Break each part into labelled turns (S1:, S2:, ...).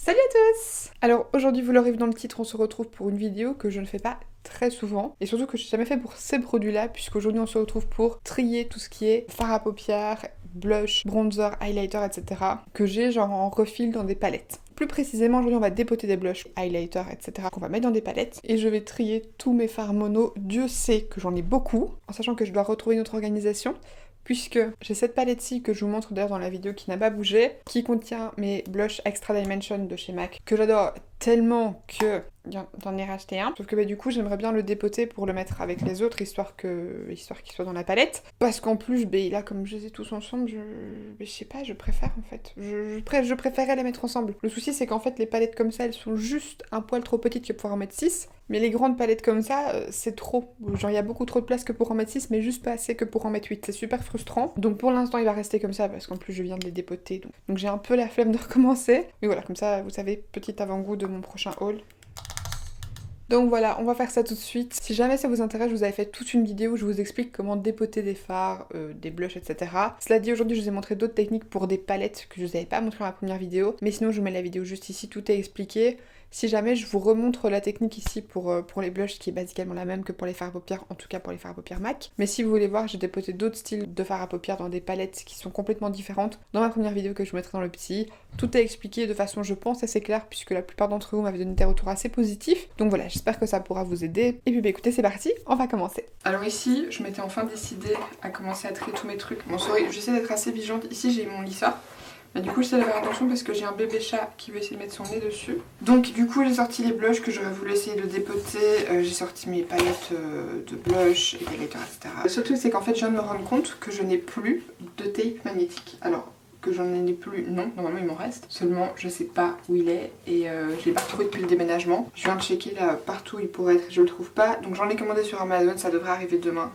S1: Salut à tous! Alors aujourd'hui vous l'aurez vu dans le titre, on se retrouve pour une vidéo que je ne fais pas très souvent et surtout que je n'ai jamais fait pour ces produits-là puisqu'aujourd'hui on se retrouve pour trier tout ce qui est fard à paupières, blush, bronzer, highlighter, etc. que j'ai genre en refil dans des palettes. Plus précisément aujourd'hui on va dépoter des blushs, highlighter, etc. qu'on va mettre dans des palettes et je vais trier tous mes fards mono. Dieu sait que j'en ai beaucoup, en sachant que je dois retrouver une autre organisation puisque j'ai cette palette-ci que je vous montre d'ailleurs dans la vidéo qui n'a pas bougé, qui contient mes blushs Extra Dimension de chez MAC, que j'adore tellement que j'en ai racheté un. Sauf que du coup j'aimerais bien le dépoter pour le mettre avec les autres, histoire qu'il soit dans la palette. Parce qu'en plus, là comme je les ai tous ensemble, je sais pas, je préfère en fait. Je préférais les mettre ensemble. Le souci c'est qu'en fait les palettes comme ça, elles sont juste un poil trop petites que pour en mettre 6. Mais les grandes palettes comme ça, c'est trop. Genre il y a beaucoup trop de place que pour en mettre 6, mais juste pas assez que pour en mettre 8. C'est super frustrant. Donc pour l'instant il va rester comme ça, parce qu'en plus je viens de les dépoter. Donc j'ai un peu la flemme de recommencer. Mais voilà, comme ça vous savez, petit avant-goût de mon prochain haul. Donc voilà, on va faire ça tout de suite. Si jamais ça vous intéresse, je vous avais fait toute une vidéo où je vous explique comment dépoter des fards, des blushs, etc. Cela dit, aujourd'hui je vous ai montré d'autres techniques pour des palettes que je vous avais pas montré dans la première vidéo. Mais sinon je vous mets la vidéo juste ici, tout est expliqué. Si jamais je vous remontre la technique ici pour les blushs qui est basiquement la même que pour les fards à paupières, en tout cas pour les fards à paupières MAC. Mais si vous voulez voir, j'ai dépoté d'autres styles de fards à paupières dans des palettes qui sont complètement différentes dans ma première vidéo que je vous mettrai dans le petit. Tout est expliqué de façon, je pense, assez claire puisque la plupart d'entre vous m'avaient donné des retours assez positifs. Donc voilà, j'espère que ça pourra vous aider. Et puis écoutez, c'est parti, on va commencer. Alors ici, je m'étais enfin décidée à commencer à trier tous mes trucs. Bon, sorry, j'essaie d'être assez vigilante. Ici, j'ai mon lisseur. Mais du coup j'essaie de faire attention parce que j'ai un bébé chat qui veut essayer de mettre son nez dessus. Donc du coup j'ai sorti les blushs que j'aurais voulu essayer de dépoter. J'ai sorti mes palettes de blush et d'highlighter, etc. Le seul truc c'est qu'en fait je viens de me rendre compte que je n'ai plus de tape magnétique. Alors que j'en ai plus, non, normalement il m'en reste. Seulement je sais pas où il est et je l'ai pas retrouvé depuis le déménagement. Je viens de checker là partout où il pourrait être, je le trouve pas. Donc j'en ai commandé sur Amazon, ça devrait arriver demain.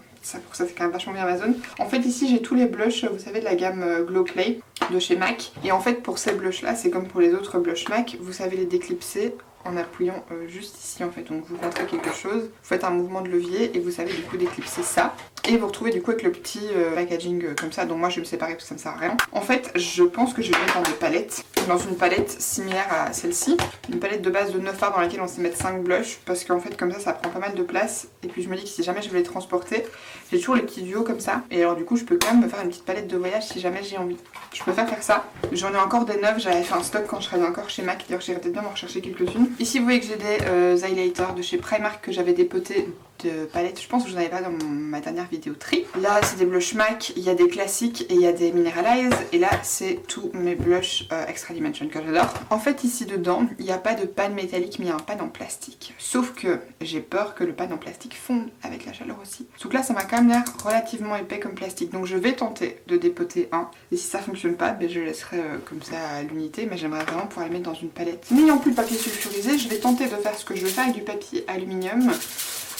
S1: Pour ça c'est quand même vachement bien Amazon. En fait ici j'ai tous les blushs, vous savez de la gamme Glow Play de chez MAC. Et en fait pour ces blushs là, c'est comme pour les autres blushs MAC, vous savez les déclipser en appuyant juste ici en fait. Donc vous montrez quelque chose, vous faites un mouvement de levier et vous savez du coup déclipser ça. Et vous retrouvez du coup avec le petit packaging comme ça, donc moi je vais me séparer parce que ça ne sert à rien. En fait je pense que je vais mettre dans des palettes, dans une palette similaire à celle-ci. Une palette de base de 9 fards dans laquelle on sait mettre 5 blushs, parce qu'en fait comme ça prend pas mal de place. Et puis je me dis que si jamais je veux les transporter, j'ai toujours les petits duos comme ça. Et alors du coup je peux quand même me faire une petite palette de voyage si jamais j'ai envie. Je préfère faire ça. J'en ai encore des neuves, j'avais fait un stock quand je travaillais encore chez MAC, d'ailleurs j'irais peut-être bien m'en rechercher quelques-unes. Ici vous voyez que j'ai des highlighters de chez Primark que j'avais dépotés de palette, je pense que je n'en avais pas dans ma dernière vidéo tri. Là c'est des blushs MAC, il y a des classiques et il y a des Mineralize, et là c'est tous mes blushs Extra Dimension que j'adore. En fait ici dedans il n'y a pas de panne métallique mais il y a un pan en plastique, sauf que j'ai peur que le pan en plastique fonde avec la chaleur aussi. Donc là ça m'a quand même l'air relativement épais comme plastique, donc je vais tenter de dépoter un, et si ça fonctionne pas, je laisserai comme ça à l'unité, mais j'aimerais vraiment pouvoir les mettre dans une palette. N'ayant plus de papier sulfurisé, je vais tenter de faire ce que je veux faire avec du papier aluminium.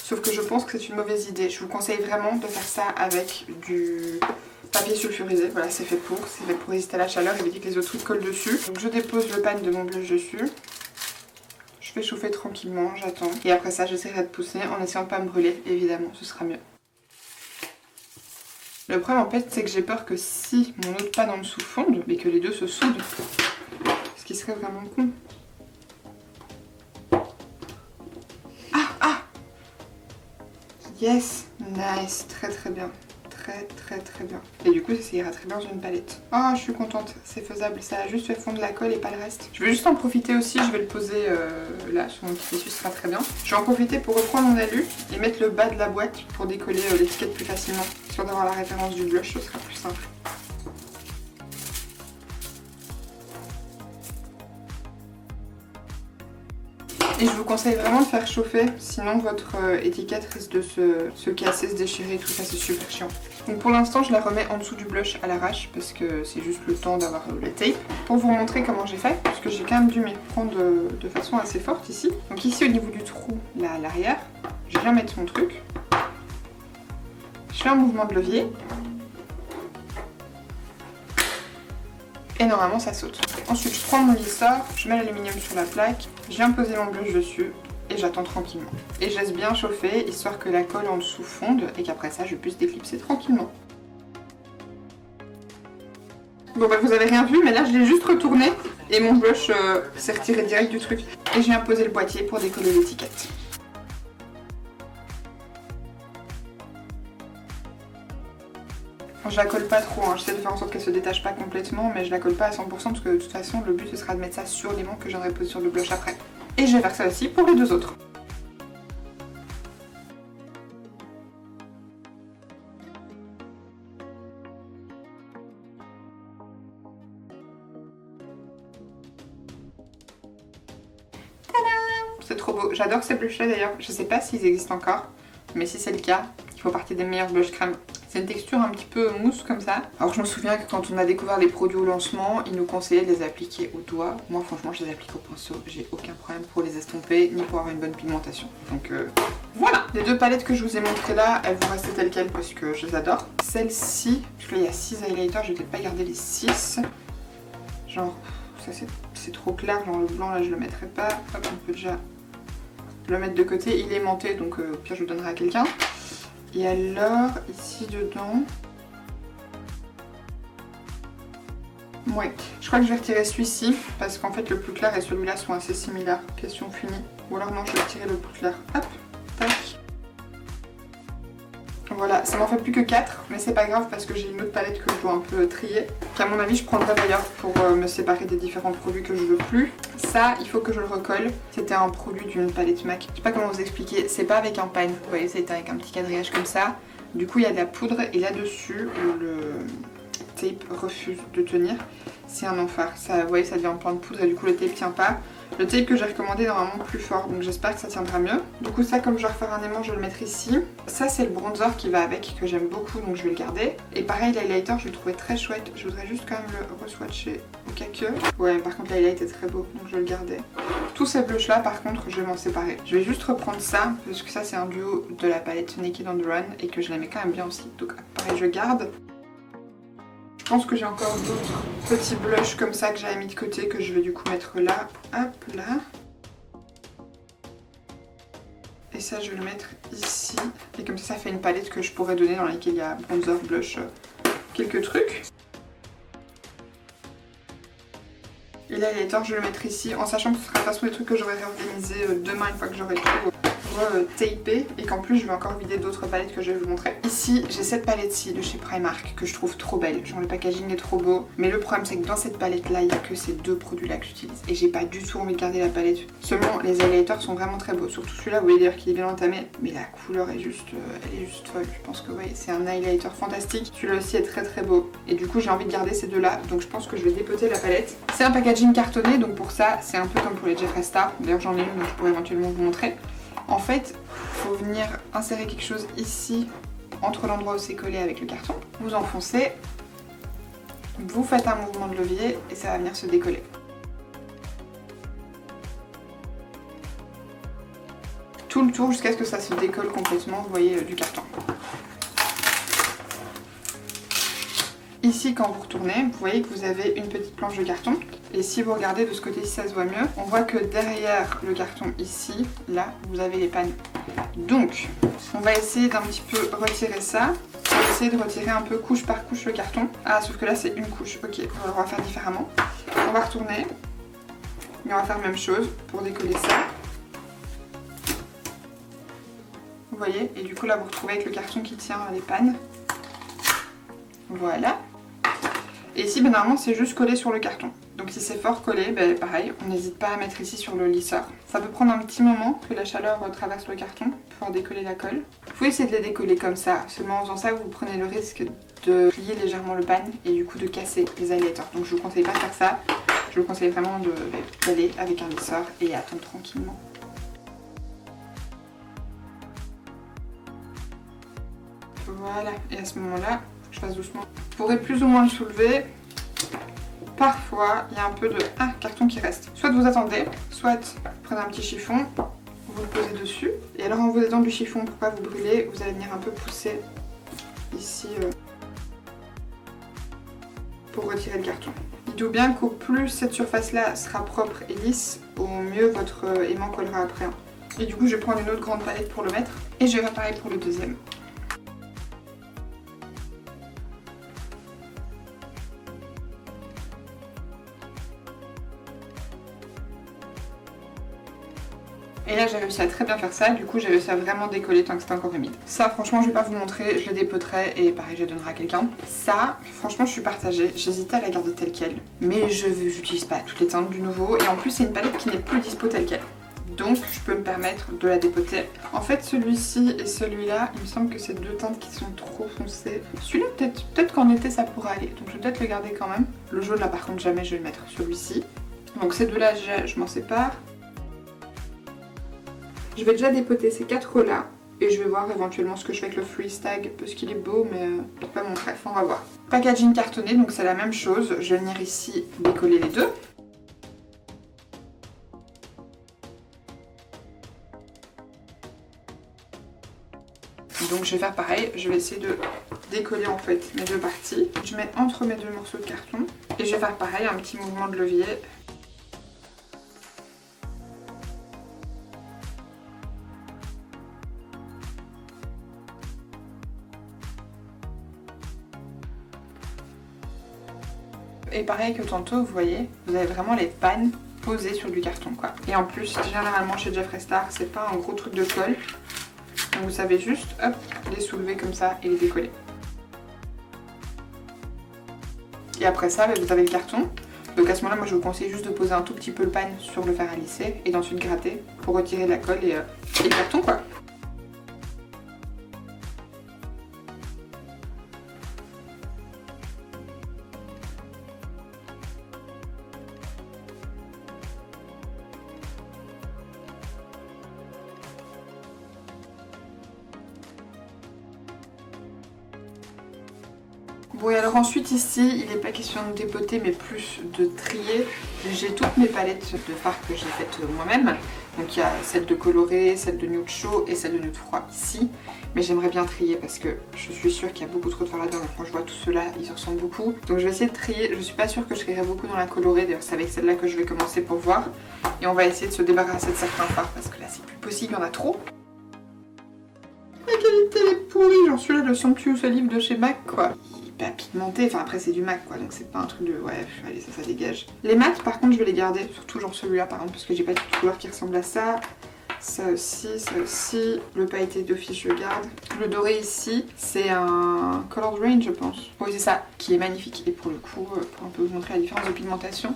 S1: Sauf que je pense que c'est une mauvaise idée. Je vous conseille vraiment de faire ça avec du papier sulfurisé. Voilà, c'est fait pour résister à la chaleur, éviter que les autres trucs collent dessus. Donc je dépose le pan de mon blush dessus. Je fais chauffer tranquillement, j'attends. Et après ça, j'essaierai de pousser en essayant de pas me brûler, évidemment, ce sera mieux. Le problème en fait, c'est que j'ai peur que si mon autre pan en dessous fonde, mais que les deux se soudent. Ce qui serait vraiment con. Yes, nice, très bien, très bien. Et du coup ça ira très bien dans une palette. Oh je suis contente, c'est faisable, ça a juste fait fondre la colle et pas le reste. Je vais juste en profiter aussi, je vais le poser là sur mon petit tissu, ce sera très bien. Je vais en profiter pour reprendre mon alu et mettre le bas de la boîte pour décoller l'étiquette plus facilement. Histoire d'avoir la référence du blush, ce sera plus simple. Et je vous conseille vraiment de faire chauffer, sinon votre étiquette risque de se casser, se déchirer, tout ça c'est super chiant. Donc pour l'instant je la remets en dessous du blush à l'arrache parce que c'est juste le temps d'avoir le tape. Pour vous montrer comment j'ai fait, parce que j'ai quand même dû m'y prendre de façon assez forte ici. Donc ici au niveau du trou, là à l'arrière, je viens mettre mon truc. Je fais un mouvement de levier. Et normalement ça saute. Ensuite je prends mon lisseur, je mets l'aluminium sur la plaque, je viens poser mon blush dessus et j'attends tranquillement. Et je laisse bien chauffer histoire que la colle en dessous fonde et qu'après ça je puisse déclipser tranquillement. Bon bah vous avez rien vu, mais là je l'ai juste retourné et mon blush s'est retiré direct du truc. Et j'ai imposé le boîtier pour décoller l'étiquette. Je la colle pas trop, hein. J'essaie de faire en sorte qu'elle se détache pas complètement, mais je la colle pas à 100% parce que de toute façon le but ce sera de mettre ça sur l'aimant que j'aimerais poser sur le blush après. Et je vais faire ça aussi pour les deux autres. C'est trop beau, j'adore ces blushs là d'ailleurs, je sais pas s'ils existent encore, mais si c'est le cas, ils font partie des meilleurs blush crème. C'est une texture un petit peu mousse comme ça. Alors je me souviens que quand on a découvert les produits au lancement, ils nous conseillaient de les appliquer au doigt. Moi franchement je les applique au pinceau, j'ai aucun problème pour les estomper ni pour avoir une bonne pigmentation. Donc voilà. Les deux palettes que je vous ai montrées là, elles vont rester telles quelles parce que je les adore. Celle-ci, parce que là il y a 6 highlighters, je vais peut-être pas garder les 6. Genre, ça c'est trop clair, genre le blanc là je le mettrai pas. Hop, on peut déjà le mettre de côté, il est aimanté donc au pire je le donnerai à quelqu'un. Et alors ici dedans, ouais, je crois que je vais retirer celui-ci parce qu'en fait le plus clair et celui-là sont assez similaires. Question finie. Ou alors non, je vais retirer le plus clair. Hop, tac. Voilà, ça m'en fait plus que 4, mais c'est pas grave parce que j'ai une autre palette que je dois un peu trier. Qu'à mon avis je prendrai d'ailleurs pour me séparer des différents produits que je veux plus. Ça, il faut que je le recolle. C'était un produit d'une palette MAC. Je sais pas comment vous expliquer, c'est pas avec un pan. Vous voyez, c'est avec un petit quadrillage comme ça. Du coup, il y a de la poudre et là-dessus, le tape refuse de tenir. C'est un enfer. Ça, vous voyez, ça devient plein de poudre et du coup, le tape tient pas. Le tape que j'ai recommandé est normalement plus fort, donc j'espère que ça tiendra mieux. Du coup ça, comme je vais refaire un aimant, je vais le mettre ici. Ça c'est le bronzer qui va avec, que j'aime beaucoup, donc je vais le garder. Et pareil, l'highlighter, je le trouvais très chouette. Je voudrais juste quand même le re-swatcher au cas que. Ouais, par contre l'highlight est très beau, donc je vais le garder. Tous ces blushs là, par contre, je vais m'en séparer. Je vais juste reprendre ça, parce que ça c'est un duo de la palette Naked on the Run, et que je l'aimais quand même bien aussi. Donc pareil, je garde. Je pense que j'ai encore d'autres petits blushs comme ça que j'avais mis de côté que je vais du coup mettre là. Hop là. Et ça je vais le mettre ici. Et comme ça fait une palette que je pourrais donner dans laquelle il y a bronzer, blush, quelques trucs. Et là l'highlighter je vais le mettre ici en sachant que ce sera de toute façon des trucs que j'aurai réorganisés demain une fois que j'aurai tout tapé et qu'en plus je vais encore vider d'autres palettes que je vais vous montrer. Ici j'ai cette palette-ci de chez Primark que je trouve trop belle, genre le packaging est trop beau, mais le problème c'est que dans cette palette là il n'y a que ces deux produits là que j'utilise et j'ai pas du tout envie de garder la palette. Seulement les highlighters sont vraiment très beaux, surtout celui-là vous voyez d'ailleurs qu'il est bien entamé, mais la couleur est juste, elle est juste folle. Je pense que vous voyez c'est un highlighter fantastique, celui-là aussi est très très beau et du coup j'ai envie de garder ces deux là, donc je pense que je vais dépoter la palette. C'est un packaging cartonné donc pour ça c'est un peu comme pour les Jeffree Star, d'ailleurs j'en ai une donc je pourrais éventuellement vous montrer. En fait, il faut venir insérer quelque chose ici, entre l'endroit où c'est collé avec le carton. Vous enfoncez, vous faites un mouvement de levier et ça va venir se décoller. Tout le tour jusqu'à ce que ça se décolle complètement, vous voyez, du carton. Ici, quand vous retournez, vous voyez que vous avez une petite planche de carton. Et si vous regardez de ce côté-ci, ça se voit mieux. On voit que derrière le carton ici, là, vous avez les pannes. Donc, on va essayer d'un petit peu retirer ça. On va essayer de retirer un peu couche par couche le carton. Ah, sauf que là, c'est une couche. Ok, alors on va faire différemment. On va retourner. Et on va faire la même chose pour décoller ça. Vous voyez? Et du coup, là, vous retrouvez avec le carton qui tient les pannes. Voilà. Et ici, ben, normalement, c'est juste collé sur le carton. Donc si c'est fort collé, ben, pareil, on n'hésite pas à mettre ici sur le lisseur. Ça peut prendre un petit moment que la chaleur traverse le carton pour pouvoir décoller la colle. Vous pouvez essayer de les décoller comme ça. Seulement en faisant ça, vous prenez le risque de plier légèrement le pan et du coup de casser les highlighters. Donc je vous conseille pas de faire ça. Je vous conseille vraiment d'aller avec un lisseur et attendre tranquillement. Voilà, et à ce moment-là, je fasse doucement. Vous pourrez plus ou moins le soulever. Parfois, il y a un peu de carton qui reste. Soit vous attendez, soit vous prenez un petit chiffon, vous le posez dessus. Et alors en vous aidant du chiffon pour pas vous brûler, vous allez venir un peu pousser ici pour retirer le carton. Dites-vous bien qu'au plus cette surface-là sera propre et lisse, au mieux votre aimant collera après. Et du coup, je vais prendre une autre grande palette pour le mettre. Et je vais faire pareil pour le deuxième. Et là j'ai réussi à très bien faire ça, du coup j'ai réussi à vraiment décoller tant que c'était encore humide. Ça franchement je vais pas vous montrer, je le dépoterai et pareil je donnerai à quelqu'un. Ça franchement je suis partagée, j'hésitais à la garder telle quelle, mais j'utilise pas toutes les teintes du nouveau et en plus c'est une palette qui n'est plus dispo telle quelle. Donc je peux me permettre de la dépoter. En fait celui-ci et celui-là, il me semble que c'est deux teintes qui sont trop foncées. Celui-là peut-être qu'en été ça pourrait aller, donc je vais peut-être le garder quand même. Le jaune là par contre jamais je vais le mettre, celui-ci. Donc ces deux-là je m'en sépare. Je vais déjà dépoter ces 4 là et je vais voir éventuellement ce que je fais avec le Freestag parce qu'il est beau mais pas mon bref, on va voir. Packaging cartonné, donc c'est la même chose. Je vais venir ici décoller les deux. Donc je vais faire pareil, je vais essayer de décoller en fait mes deux parties. Je mets entre mes deux morceaux de carton et je vais faire pareil, un petit mouvement de levier. Et pareil que tantôt, vous voyez, vous avez vraiment les pannes posées sur du carton quoi. Et en plus, généralement chez Jeffree Star, c'est pas un gros truc de colle. Donc vous savez juste, hop, les soulever comme ça et les décoller. Et après ça, vous avez le carton. Donc à ce moment-là, moi je vous conseille juste de poser un tout petit peu le pan sur le fer à lisser et d'ensuite gratter pour retirer de la colle et le carton quoi. Bon et alors ensuite ici, il n'est pas question de dépoter mais plus de trier. J'ai toutes mes palettes de fard que j'ai faites moi-même. Donc il y a celle de coloré, celle de nude chaud et celle de nude froid ici. Mais j'aimerais bien trier parce que je suis sûre qu'il y a beaucoup trop de fard là-dedans. Quand je vois tout cela, ils se ressemblent beaucoup. Donc je vais essayer de trier. Je suis pas sûre que je trierai beaucoup dans la colorée. D'ailleurs c'est avec celle-là que je vais commencer pour voir. Et on va essayer de se débarrasser de certains fards parce que là c'est plus possible, il y en a trop. La qualité elle est pourrie, genre celui-là le Somptuous Olive de chez MAC quoi. Pas pigmenté, enfin après c'est du MAC quoi, donc c'est pas un truc de ouais, allez ça dégage. Les mats par contre je vais les garder, surtout genre celui-là par exemple parce que j'ai pas de couleur qui ressemble à ça. Ça aussi, le pailleté d'office je le garde. Le doré ici, c'est un Colored Rain je pense. Oui c'est ça, qui est magnifique et pour le coup, pour un peu vous montrer la différence de pigmentation.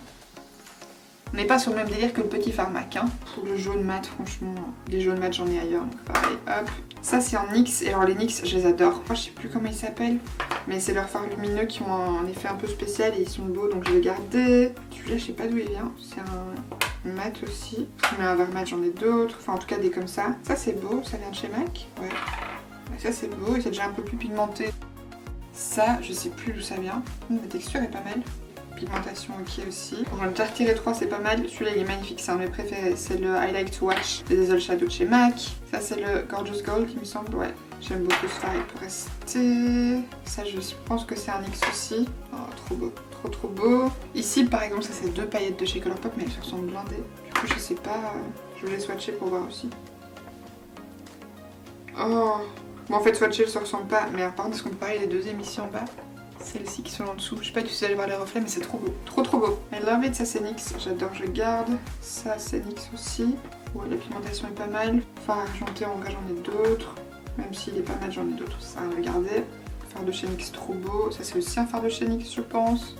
S1: On n'est pas sur le même délire que le petit Pharmac hein. Pour le jaune mat, franchement, les jaunes mat j'en ai ailleurs, donc pareil, hop. Ça c'est en NYX, et alors les NYX je les adore. Moi je sais plus comment ils s'appellent, mais c'est leurs fards lumineux qui ont un effet un peu spécial et ils sont beaux, donc je vais garder. Celui-là je sais pas d'où il vient, c'est un mat aussi. Mais un vert mat j'en ai d'autres, enfin en tout cas des comme ça. Ça c'est beau, ça vient de chez MAC, ouais. Ça c'est beau et c'est déjà un peu plus pigmenté. Ça je sais plus d'où ça vient, la texture est pas mal. Pigmentation ok aussi. Bon, le Tartire 3 c'est pas mal, celui-là il est magnifique, c'est un de mes préférés, c'est le I Like to Watch des Dazzle Shadow de chez MAC. Ça c'est le Gorgeous Gold il me semble, ouais. J'aime beaucoup ce fard, il peut rester. Ça je pense que c'est un NYX aussi. Oh trop beau, trop beau. Ici par exemple ça c'est deux paillettes de chez Colourpop mais elles se ressemblent blindées. Du coup je sais pas, je vais les swatcher pour voir aussi. Oh bon en fait swatcher elles se ressemblent pas, mais par contre est-ce qu'on peut parler des deux émissions en bas? Celles-ci qui sont en dessous, je sais pas du tout si vous allez voir les reflets mais c'est trop beau, trop beau. I love it, ça c'est NYX, j'adore, je garde. Ça c'est NYX aussi, ouais la pigmentation est pas mal. Fard argenté en vrai j'en ai d'autres, même s'il est pas mal j'en ai d'autres, ça à regarder. Fard de chez NYX trop beau, ça c'est aussi un fard de chez NYX je pense.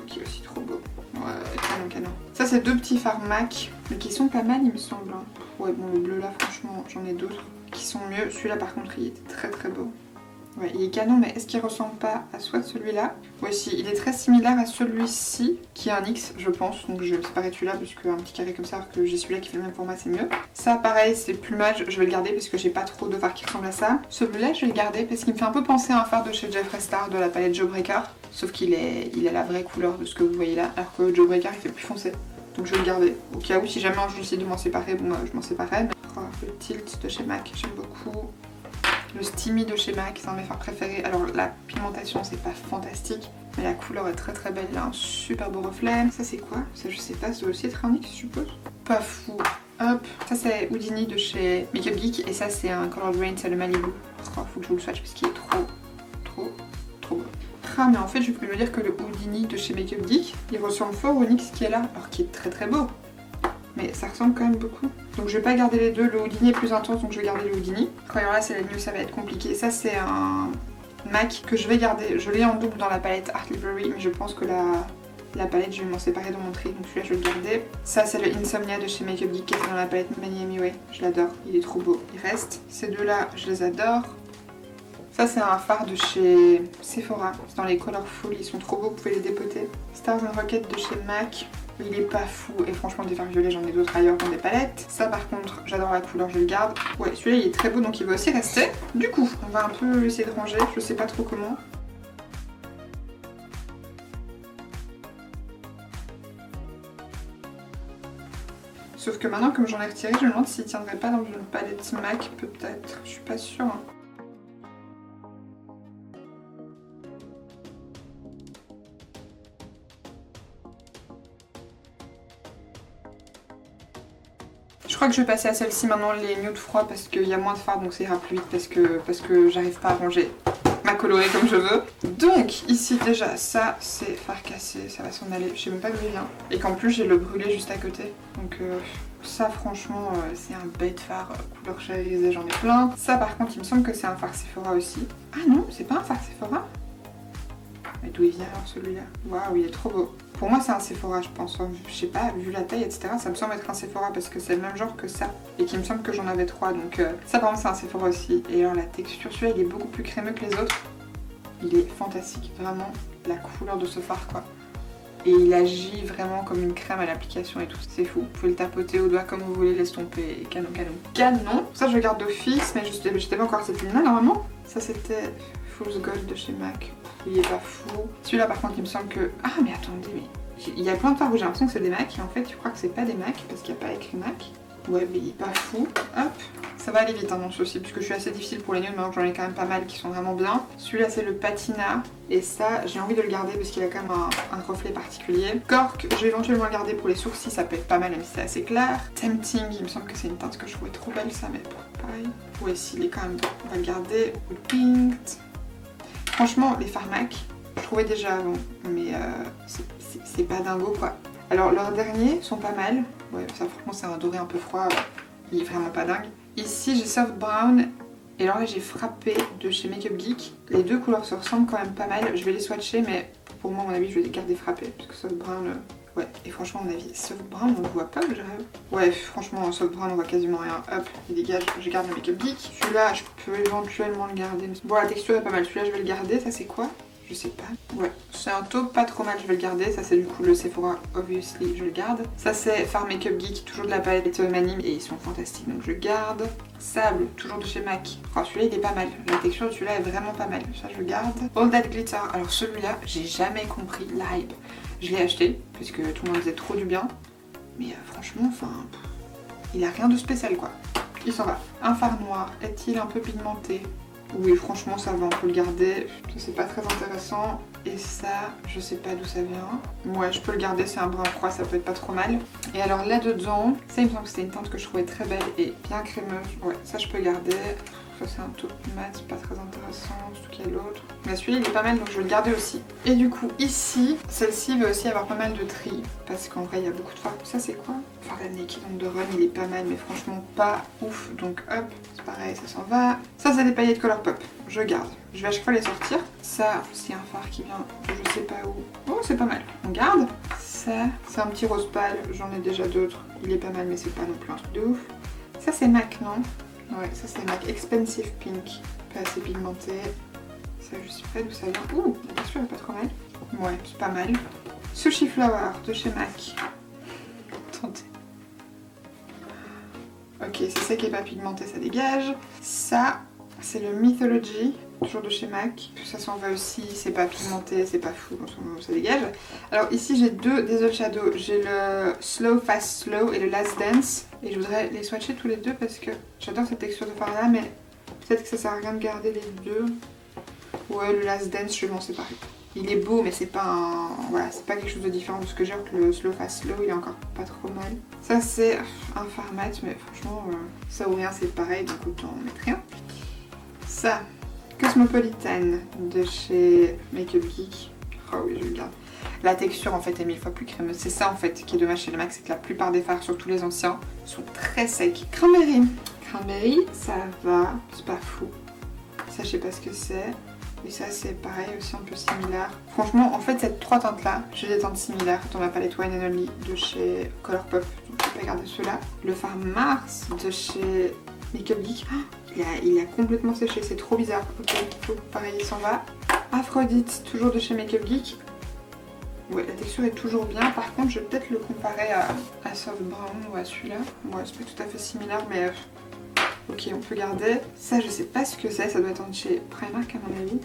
S1: Qui est aussi trop beau, ouais canon. Ça c'est deux petits fards MAC, mais qui sont pas mal il me semble. Ouais bon le bleu là franchement j'en ai d'autres qui sont mieux, celui-là par contre il était très beau. Ouais, il est canon, mais est-ce qu'il ressemble pas à soit celui-là? Ouais, si, il est très similaire à celui-ci, qui est un X, je pense. Donc je vais me séparer de celui-là, parce qu'un petit carré comme ça, alors que j'ai celui-là qui fait le même format, c'est mieux. Ça, pareil, c'est plumage, je vais le garder, parce que j'ai pas trop de fard qui ressemble à ça. Celui-là, je vais le garder, parce qu'il me fait un peu penser à un fard de chez Jeffree Star, de la palette Jawbreaker. Sauf qu'il a la vraie couleur de ce que vous voyez là, alors que Jawbreaker, il fait plus foncé. Donc je vais le garder. Au cas où, si jamais un jour j'essaie de m'en séparer, bon, je m'en séparerai. Mais... Oh, le Tilt de chez MAC, j'aime beaucoup. Le Steamy de chez MAC, c'est un de mes fards préférés. Alors la pigmentation c'est pas fantastique, mais la couleur est très belle, il a un super beau reflet. Ça c'est quoi? Ça je sais pas, ça doit aussi être un NYX je suppose. Pas fou. Hop, ça c'est Houdini de chez Makeup Geek et ça c'est un Colored Rain, c'est le Malibu. Oh, faut que je vous le swatch parce qu'il est trop beau. Ah mais en fait je peux me dire que le Houdini de chez Makeup Geek, il ressemble fort au NYX qui est là, alors qu'il est très beau. mais ça ressemble quand même beaucoup. Donc je vais pas garder les deux, le Houdini est plus intense donc je vais garder le Houdini. Croyons là c'est la nuit où ça va être compliqué. Ça c'est un MAC que je vais garder, je l'ai en double dans la palette Art Library, mais je pense que la palette je vais m'en séparer dans mon tri, donc celui-là je vais le garder. Ça c'est le Insomnia de chez Makeup Geek qui est dans la palette Miami Way, je l'adore, il est trop beau. Il reste, ces deux là je les adore. Ça c'est un fard de chez Sephora, c'est dans les Colorful, ils sont trop beaux, vous pouvez les dépoter. Stars and Rocket de chez MAC, il est pas fou et franchement des fards violets j'en ai d'autres ailleurs dans des palettes. Ça par contre j'adore la couleur, je le garde. Ouais celui-là il est très beau donc il va aussi rester. Du coup on va un peu essayer de ranger, je sais pas trop comment. Sauf que maintenant comme j'en ai retiré je me demande s'il tiendrait pas dans une palette MAC peut-être, je suis pas sûre. Je crois que je vais passer à celle-ci maintenant, les nudes froids, parce qu'il y a moins de fard donc ça ira plus vite parce que j'arrive pas à ranger ma colorée comme je veux. Donc ici déjà ça c'est fard cassé, ça va s'en aller, je sais même pas d'où il vient. Et qu'en plus j'ai le brûlé juste à côté. Donc ça franchement c'est un bête fard couleur chérisée, j'en ai plein. Ça par contre il me semble que c'est un fard Sephora aussi. Ah non c'est pas un fard Sephora. Mais d'où il vient alors celui-là? Waouh, il est trop beau. Pour moi c'est un Sephora je pense, je sais pas, vu la taille etc. Ça me semble être un Sephora parce que c'est le même genre que ça. Et qu'il me semble que j'en avais 3 donc ça par contre c'est un Sephora aussi. Et alors la texture, celui-là il est beaucoup plus crémeux que les autres. Il est fantastique, vraiment la couleur de ce fard quoi. Et il agit vraiment comme une crème à l'application et tout, c'est fou. Vous pouvez le tapoter au doigt comme vous voulez, laisse tomber, et canon canon. Canon. Ça je le garde d'office mais je pas encore cette ligne là normalement. Ça c'était Fool's Gold de chez MAC. Il est pas fou. Celui-là par contre il me semble que... Ah mais attendez, mais il y a plein de fards où j'ai l'impression que c'est des MAC et en fait je crois que c'est pas des MAC parce qu'il n'y a pas écrit MAC. Ouais mais il est pas fou. Hop. Ça va aller vite hein, dans ceci parce que je suis assez difficile pour les nudes maintenant que j'en ai quand même pas mal qui sont vraiment bien. Celui-là c'est le Patina et ça j'ai envie de le garder parce qu'il a quand même un reflet particulier. Cork, je vais éventuellement le garder pour les sourcils, ça peut être pas mal même si c'est assez clair. Tempting, il me semble que c'est une teinte que je trouvais trop belle ça mais pareil. Ouais s'il est quand même bon, on va le garder. Pink. Franchement les fards MAC, je trouvais déjà avant mais c'est pas dingo quoi. Alors leurs derniers sont pas mal. Ouais ça franchement c'est un doré un peu froid, il est vraiment pas dingue. Ici j'ai Soft Brown et alors là j'ai Frappé de chez Makeup Geek. Les deux couleurs se ressemblent quand même pas mal. Je vais les swatcher mais pour moi à mon avis je vais les garder Frappé parce que Soft Brown ouais et franchement à mon avis Soft Brown on le voit pas je dirais. Ouais franchement Soft Brown on voit quasiment rien. Hop il dégage, je garde le Makeup Geek. Celui-là je peux éventuellement le garder. Bon la texture est pas mal, celui-là je vais le garder. Ça c'est quoi? Je sais pas. Ouais, c'est un taupe pas trop mal, je vais le garder. Ça c'est du coup le Sephora, obviously, je le garde. Ça c'est Far Makeup Geek, toujours de la palette Manim et ils sont fantastiques donc je le garde. Sable, toujours de chez MAC. Oh, celui-là il est pas mal. La texture de celui-là est vraiment pas mal. Ça je le garde. All That Glitter. Alors celui-là, j'ai jamais compris la hype. Je l'ai acheté parce que tout le monde disait trop du bien. Mais franchement, enfin, il a rien de spécial quoi. Il s'en va. Un fard noir. Est-il un peu pigmenté? Oui franchement ça va, on peut le garder, ça c'est pas très intéressant. Et ça, je sais pas d'où ça vient. Ouais je peux le garder, c'est un brun froid, ça peut être pas trop mal. Et alors là dedans, ça il me semble que c'était une teinte que je trouvais très belle et bien crémeuse. Ouais ça je peux garder. Ça c'est un taupe mat, c'est pas très intéressant, surtout qu'il y a l'autre. Mais celui-là il est pas mal donc je vais le garder aussi. Et du coup ici, celle-ci va aussi avoir pas mal de tri. Parce qu'en vrai il y a beaucoup de fards. Ça c'est quoi? Fard Naked on the Run, il est pas mal mais franchement pas ouf. Donc hop, c'est pareil, ça s'en va. Ça c'est des paillettes Colourpop, je garde. Je vais à chaque fois les sortir. Ça c'est un fard qui vient de je sais pas où. Oh c'est pas mal, on garde. Ça c'est un petit rose pâle, j'en ai déjà d'autres. Il est pas mal mais c'est pas non plus un truc de ouf. Ça c'est MAC non? Ouais, ça c'est MAC Expensive Pink, pas assez pigmenté. Ça je sais pas d'où ça vient. Ouh, la texture est pas trop mal. Ouais, c'est pas mal. Sushi Flower de chez MAC. Attendez. Ok, c'est ça qui est pas pigmenté, ça dégage. Ça, c'est le Mythology, toujours de chez MAC. Ça s'en va aussi, c'est pas pigmenté, c'est pas fou, ça dégage. Alors ici j'ai deux des shadow. J'ai le Slow Fast Slow et le Last Dance. Et je voudrais les swatcher tous les deux parce que j'adore cette texture de fard là, mais peut-être que ça sert à rien de garder les deux. Ouais, le Last Dance, je vais m'en séparer. Il est beau, mais c'est pas un... Voilà, c'est pas quelque chose de différent de ce que j'ai. Le Slow Fast Slow, il est encore pas trop mal. Ça, c'est un fard mat, mais franchement, ça ou rien, c'est pareil, donc autant en mettre rien. Ça, Cosmopolitan de chez Makeup Geek. Oh oui, je le garde. La texture en fait est 1000 fois plus crémeuse. C'est ça en fait qui est dommage chez les MAC, c'est que la plupart des fards, surtout les anciens, sont très secs. Cranberry. Cranberry, ça va, c'est pas fou. Ça je sais pas ce que c'est. Et ça c'est pareil aussi un peu similaire. Franchement en fait ces trois teintes là, j'ai des teintes similaires dans ma palette Wine and Only de chez Colourpop. Donc je vais pas garder ceux-là. Le fard Mars de chez Makeup Geek. Oh, il a complètement séché, c'est trop bizarre. Ok, pareil il s'en va. Aphrodite, toujours de chez Makeup Geek. Ouais, la texture est toujours bien. Par contre, je vais peut-être le comparer à Soft Brown ou à celui-là. Ouais, c'est pas tout à fait similaire, mais ok, on peut garder. Ça, je sais pas ce que c'est. Ça doit être un de chez Primark à mon avis.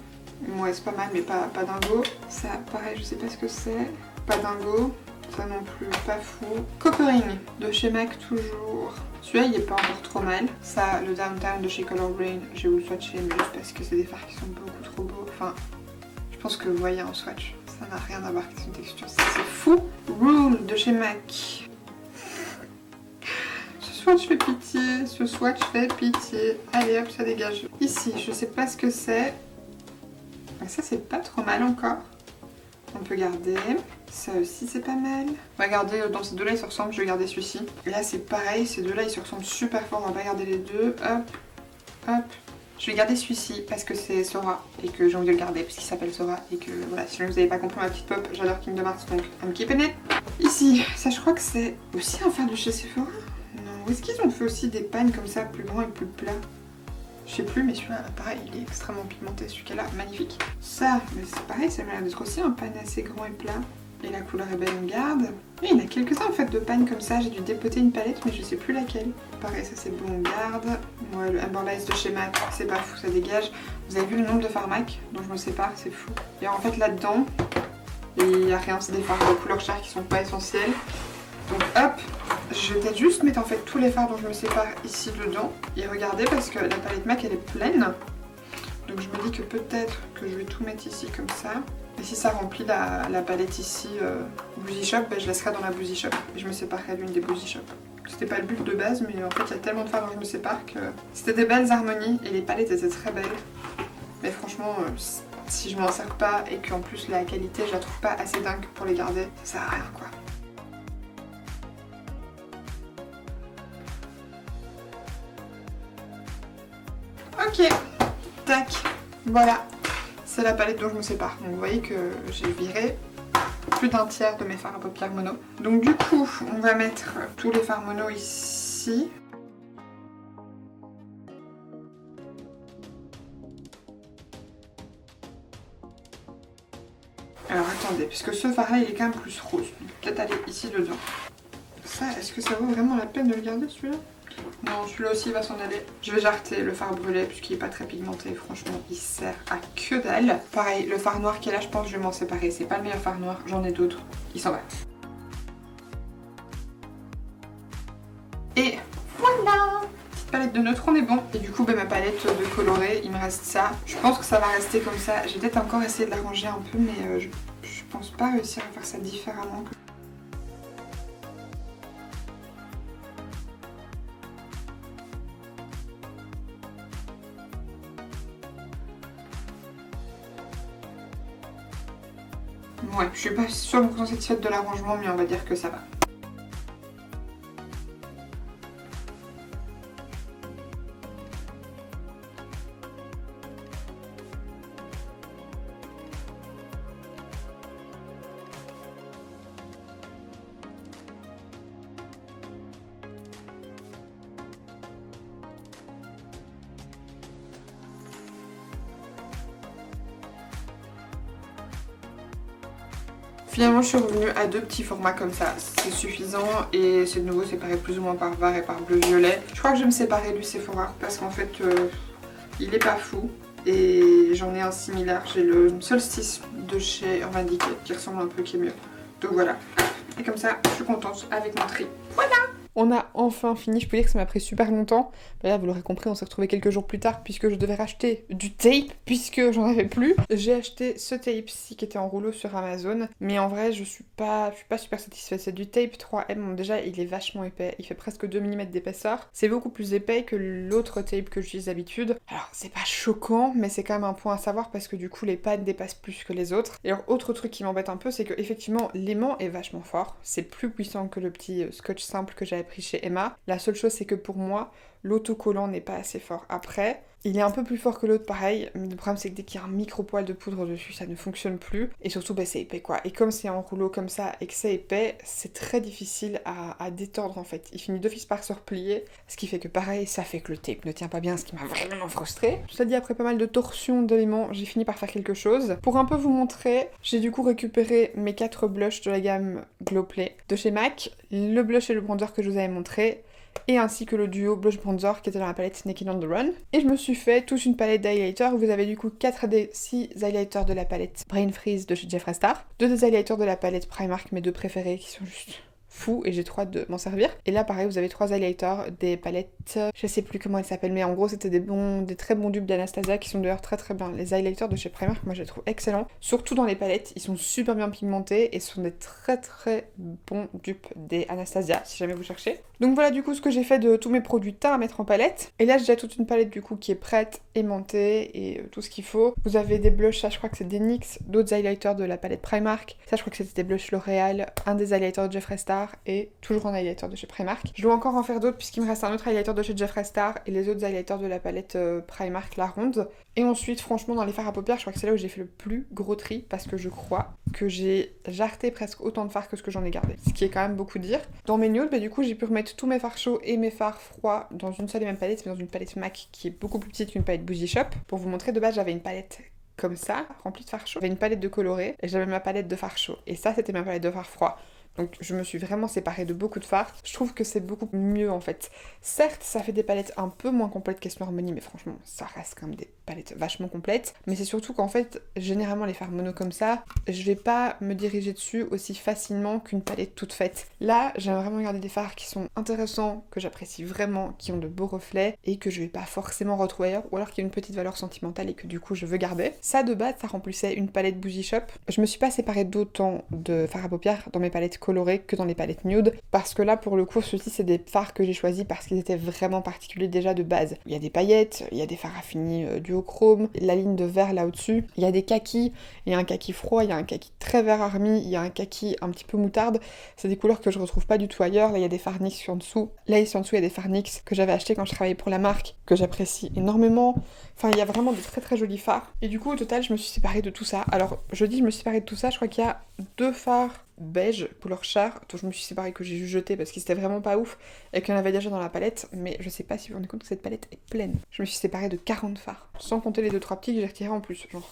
S1: Ouais, c'est pas mal, mais pas dingo. Ça, pareil, je sais pas ce que c'est. Pas dingo. Ça non plus, pas fou. Cockering de chez MAC toujours. Celui-là, il est pas encore trop mal. Ça, le Downtown de chez Color Brain, j'ai voulu le swatcher, mais juste parce que c'est des fards qui sont beaucoup trop beaux. Enfin, je pense que vous voyez en swatch. Ça n'a rien à voir avec son texture, c'est fou. Rule de chez MAC. Ce swatch fait pitié, ce swatch fait pitié. Allez hop, ça dégage. Ici, je sais pas ce que c'est. Ça c'est pas trop mal encore. On peut garder. Ça aussi c'est pas mal. On va garder, dans ces deux-là ils se ressemblent, je vais garder celui-ci. Là c'est pareil, ces deux-là ils se ressemblent super fort, on va pas garder les deux. Hop, hop. Je vais garder celui-ci parce que c'est Sora et que j'ai envie de le garder parce qu'il s'appelle Sora et que voilà, si vous n'avez pas compris ma petite pop, j'adore Kingdom Hearts donc I'm keeping it. Ici, ça je crois que c'est aussi un fard de chez Sephora. Non, est-ce qu'ils ont fait aussi des pagnes comme ça plus grands et plus plats? Je sais plus, mais celui-là, pareil, il est extrêmement pigmenté, celui-là, magnifique. Ça, mais c'est pareil, ça m'a l'air d'être aussi un pan assez grand et plat. Et la couleur est belle, on garde. Et il y en a quelques-uns en fait de pannes comme ça, j'ai dû dépoter une palette, mais je sais plus laquelle. Pareil, ça c'est bon, on garde. Ouais, le Amber Lights de chez MAC, c'est pas fou, ça dégage. Vous avez vu le nombre de fards MAC dont je me sépare, c'est fou. Et en fait là-dedans, il n'y a rien, c'est des fards de couleur chère qui sont pas essentiels. Donc hop, je vais peut-être juste mettre en fait tous les fards dont je me sépare ici dedans. Et regardez parce que la palette MAC elle est pleine. Donc je me dis que peut-être que je vais tout mettre ici comme ça. Et si ça remplit la palette ici Boozy Shop, ben je laisserai dans la Boozy Shop. Et je me séparerai d'une des Boozy Shop. C'était pas le but de base, mais en fait il y a tellement de fards dont je me sépare que c'était des belles harmonies et les palettes étaient très belles. Mais franchement, si je m'en sers pas et qu'en plus la qualité je la trouve pas assez dingue pour les garder, ça sert à rien quoi. Ok, tac, voilà, c'est la palette dont je me sépare. Donc vous voyez que j'ai viré plus d'un tiers de mes fards à paupières mono. Donc du coup, on va mettre tous les fards mono ici. Alors attendez, puisque ce fard là il est quand même plus rose. Peut-être aller ici dedans. Ça, est-ce que ça vaut vraiment la peine de le garder celui-là? Non, celui-là aussi va s'en aller. Je vais jarter le fard brûlé puisqu'il est pas très pigmenté. Franchement, il sert à que dalle. Pareil, le fard noir qui est là, je pense que je vais m'en séparer. C'est pas le meilleur fard noir, j'en ai d'autres. Il s'en va. Et voilà! Petite palette de neutre, on est bon. Et du coup, ma palette de coloré, il me reste ça. Je pense que ça va rester comme ça. J'ai peut-être encore essayé de l'arranger un peu, mais je pense pas réussir à faire ça différemment. Ouais, je suis pas sûre de satisfaite de l'arrangement, mais on va dire que ça va. Finalement je suis revenue à deux petits formats comme ça, c'est suffisant et c'est de nouveau séparé plus ou moins par vert et par bleu-violet. Je crois que je vais me séparer du Sephora parce qu'en fait il est pas fou et j'en ai un similaire. J'ai le Solstice de chez Urban Decay qui ressemble un peu, qui est mieux. Donc voilà, et comme ça je suis contente avec mon tri. Voilà! On a enfin fini, je peux dire que ça m'a pris super longtemps. Mais là, vous l'aurez compris, on s'est retrouvés quelques jours plus tard puisque je devais racheter du tape puisque j'en avais plus. J'ai acheté ce tape-ci qui était en rouleau sur Amazon, mais en vrai, je suis pas super satisfaite. C'est du tape 3M, bon, déjà, il est vachement épais, il fait presque 2 mm d'épaisseur. C'est beaucoup plus épais que l'autre tape que j'utilise d'habitude. Alors, c'est pas choquant, mais c'est quand même un point à savoir parce que du coup, les pads dépassent plus que les autres. Et alors, autre truc qui m'embête un peu, c'est que effectivement, l'aimant est vachement fort. C'est plus puissant que le petit scotch simple que j'avais pris chez Emma. La seule chose, c'est que pour moi, l'autocollant n'est pas assez fort. Après, il est un peu plus fort que l'autre, pareil, mais le problème c'est que dès qu'il y a un micro-poil de poudre dessus, ça ne fonctionne plus. Et surtout, bah, c'est épais quoi. Et comme c'est en rouleau comme ça et que c'est épais, c'est très difficile à détordre en fait. Il finit d'office par se replier, ce qui fait que pareil, ça fait que le tape ne tient pas bien, ce qui m'a vraiment frustrée. Cela dit, après pas mal de torsions d'éléments, j'ai fini par faire quelque chose. Pour un peu vous montrer, j'ai du coup récupéré mes 4 blushs de la gamme Glow Play de chez MAC, le blush et le bronzer que je vous avais montré, et ainsi que le duo blush bronzer qui était dans la palette Naked on the Run. Et je me suis fait toute une palette d'highlighters où vous avez du coup 4 des 6 highlighters de la palette Brain Freeze de chez Jeffree Star, 2 des highlighters de la palette Primark, mes 2 préférés qui sont juste fou et j'ai trop hâte de m'en servir. Et là pareil, vous avez 3 highlighters des palettes, je sais plus comment elles s'appellent, mais en gros c'était des très bons dupes d'Anastasia qui sont d'ailleurs très bien. Les highlighters de chez Primark, moi je les trouve excellents, surtout dans les palettes, ils sont super bien pigmentés et ce sont des très bons dupes des Anastasia si jamais vous cherchez. Donc voilà du coup ce que j'ai fait de tous mes produits teints à mettre en palette. Et là j'ai déjà toute une palette du coup qui est prête, aimantée et tout ce qu'il faut. Vous avez des blushs, ça je crois que c'est des NYX, d'autres highlighters de la palette Primark, ça je crois que c'était des blushs L'Oréal, un des highlighters de Jeffree Star et toujours un highlighter de chez Primark. Je dois encore en faire d'autres puisqu'il me reste un autre highlighter de chez Jeffree Star et les autres highlighters de la palette Primark, la ronde. Et ensuite, franchement, dans les fards à paupières, je crois que c'est là où j'ai fait le plus gros tri parce que je crois que j'ai jarté presque autant de fards que ce que j'en ai gardé. Ce qui est quand même beaucoup dire. Dans mes nudes, bah, du coup, j'ai pu remettre tous mes fards chauds et mes fards froids dans une seule et même palette, mais dans une palette MAC qui est beaucoup plus petite qu'une palette Bougie Shop. Pour vous montrer, de base, j'avais une palette comme ça, remplie de fards chauds. J'avais une palette de colorés et j'avais ma palette de fards chauds. Et ça, c'était ma palette de fards froids. Donc je me suis vraiment séparée de beaucoup de fards. Je trouve que c'est beaucoup mieux en fait. Certes, ça fait des palettes un peu moins complètes qu'Esmo Harmony, mais franchement, ça reste quand même des palettes vachement complètes. Mais c'est surtout qu'en fait, généralement les fards mono comme ça, je vais pas me diriger dessus aussi facilement qu'une palette toute faite. Là, j'aime vraiment garder des fards qui sont intéressants, que j'apprécie vraiment, qui ont de beaux reflets et que je vais pas forcément retrouver ailleurs, ou alors qui ont une petite valeur sentimentale et que du coup je veux garder. Ça de base, ça remplissait une palette Bougie Shop. Je me suis pas séparée d'autant de fards à paupières dans mes palettes colorés que dans les palettes nude parce que là pour le coup ceux-ci c'est des fards que j'ai choisis parce qu'ils étaient vraiment particuliers déjà de base. Il y a des paillettes, il y a des fards affinis duochrome, la ligne de vert là au-dessus, il y a des kakis, il y a un kaki froid, il y a un kaki très vert army, il y a un kaki un petit peu moutarde, c'est des couleurs que je retrouve pas du tout ailleurs. Là il y a des fards NYX en dessous, là ici en dessous il y a des fards NYX que j'avais acheté quand je travaillais pour la marque, que j'apprécie énormément. Enfin il y a vraiment de très jolis fards et du coup au total je me suis séparée de tout ça. Alors je dis je me suis séparée de tout ça, je crois qu'il y a 2 fards beige couleur char dont je me suis séparée que j'ai juste jeté parce qu'ils étaient vraiment pas ouf et qu'il y en avait déjà dans la palette, mais je sais pas si vous vous rendez compte que cette palette est pleine. Je me suis séparée de 40 fards sans compter les 2-3 petits que j'ai retirés en plus, genre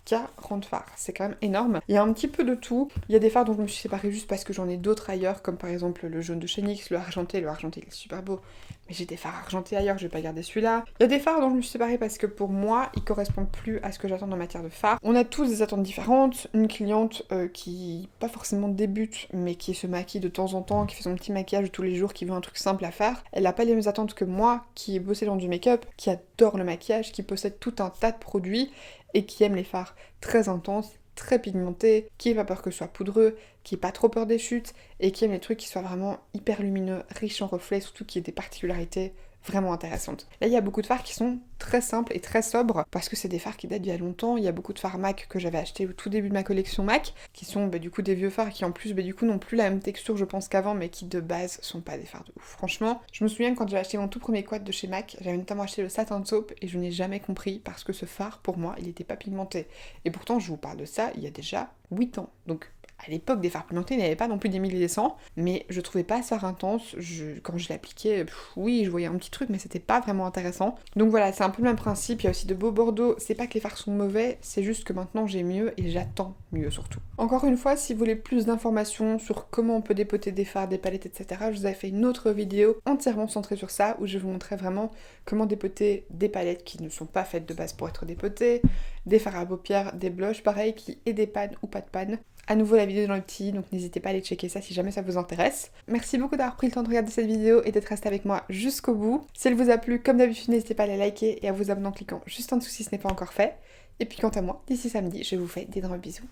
S1: 40 fards, c'est quand même énorme. Il y a un petit peu de tout, il y a des fards dont je me suis séparée juste parce que j'en ai d'autres ailleurs, comme par exemple le jaune de chez NYX, le argenté il est super beau, mais j'ai des fards argentés ailleurs, je vais pas garder celui-là. Il y a des fards dont je me suis séparée parce que pour moi, ils correspondent plus à ce que j'attends en matière de fards. On a tous des attentes différentes, une cliente qui pas forcément débute, mais qui se maquille de temps en temps, qui fait son petit maquillage de tous les jours, qui veut un truc simple à faire, elle a pas les mêmes attentes que moi, qui ai bossé dans du make-up, qui adore le maquillage, qui possède tout un tas de produits, et qui aime les fards très intenses, très pigmentés, qui n'a pas peur que ce soit poudreux, qui n'a pas trop peur des chutes, et qui aime les trucs qui soient vraiment hyper lumineux, riches en reflets, surtout qui aient des particularités vraiment intéressantes. Là, il y a beaucoup de fards qui sont très simples et très sobres, parce que c'est des fards qui datent d'il y a longtemps. Il y a beaucoup de fards MAC que j'avais acheté au tout début de ma collection MAC, qui sont du coup des vieux fards qui en plus du coup n'ont plus la même texture je pense qu'avant, mais qui de base sont pas des fards de ouf. Franchement, je me souviens quand j'ai acheté mon tout premier quad de chez MAC, j'avais notamment acheté le Satin Soap et je n'ai jamais compris parce que ce phare pour moi il était pas pigmenté. Et pourtant je vous parle de ça il y a déjà 8 ans. Donc à l'époque des fards pigmentés, il n'y avait pas non plus des milliers des cents, mais je trouvais pas ça intense. Quand je l'appliquais, oui, je voyais un petit truc, mais c'était pas vraiment intéressant. Donc voilà, c'est un peu le même principe. Il y a aussi de beaux bordeaux. C'est pas que les fards sont mauvais, c'est juste que maintenant j'ai mieux et j'attends mieux surtout. Encore une fois, si vous voulez plus d'informations sur comment on peut dépoter des fards, des palettes, etc., je vous avais fait une autre vidéo entièrement centrée sur ça, où je vous montrais vraiment comment dépoter des palettes qui ne sont pas faites de base pour être dépotées, des fards à paupières, des blushs, pareil, qui aient des pannes ou pas de panne. à nouveau la vidéo dans le petit, donc n'hésitez pas à aller checker ça si jamais ça vous intéresse. Merci beaucoup d'avoir pris le temps de regarder cette vidéo et d'être resté avec moi jusqu'au bout. Si elle vous a plu, comme d'habitude, n'hésitez pas à la liker et à vous abonner en cliquant juste en dessous si ce n'est pas encore fait. Et puis quant à moi, d'ici samedi, je vous fais d'énormes bisous.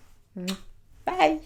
S1: Bye!